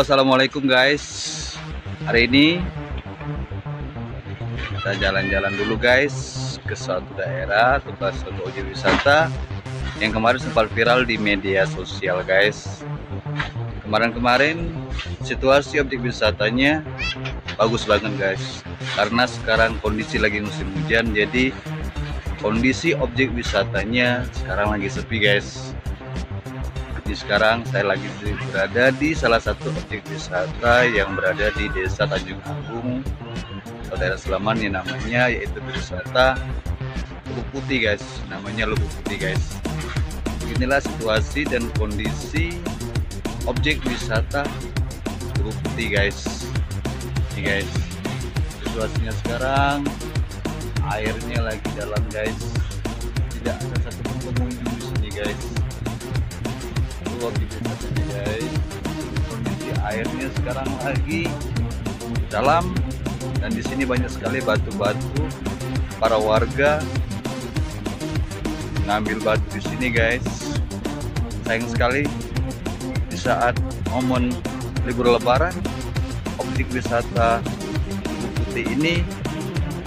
Assalamualaikum guys. Hari ini kita jalan-jalan dulu guys ke suatu daerah atau ke suatu objek wisata yang kemarin sempat viral di media sosial guys. Kemarin situasi objek wisatanya bagus banget guys, karena sekarang kondisi lagi musim hujan, jadi kondisi objek wisatanya sekarang lagi sepi guys. Jadi sekarang saya lagi berada di salah satu objek wisata yang berada di Desa Tanjung Agung, daerah Sleman, yang namanya yaitu wisata Lubuk Putih guys. Namanya Lubuk Putih guys. Inilah situasi dan kondisi objek wisata Lubuk Putih guys. Ini guys, situasinya sekarang airnya lagi dalam guys. Tidak ada satupun pengunjung di sini guys. Objek wisatanya guys, kondisi airnya sekarang lagi dalam, dan di sini banyak sekali batu-batu. Para warga ngambil batu di sini guys. Sayang sekali di saat momen libur lebaran objek wisata Lubuk Putih ini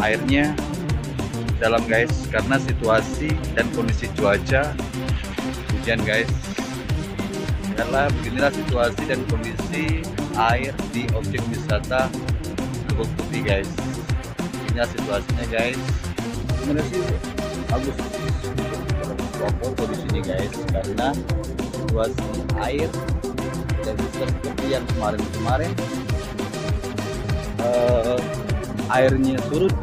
airnya dalam guys, karena situasi dan kondisi cuaca hujan guys. Beginilah situasi dan kondisi air di objek wisata Lubuk Putih guys. Inilah situasinya guys. Sebenarnya sih bagus untuk foto di sini guys, karena situasi air tidak bisa seperti yang kemarin airnya surut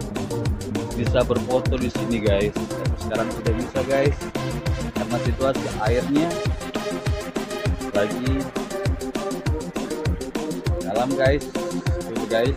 bisa berfoto di sini guys. Tapi sekarang tidak bisa guys, karena situasi airnya lagi dalam guys. Itu guys.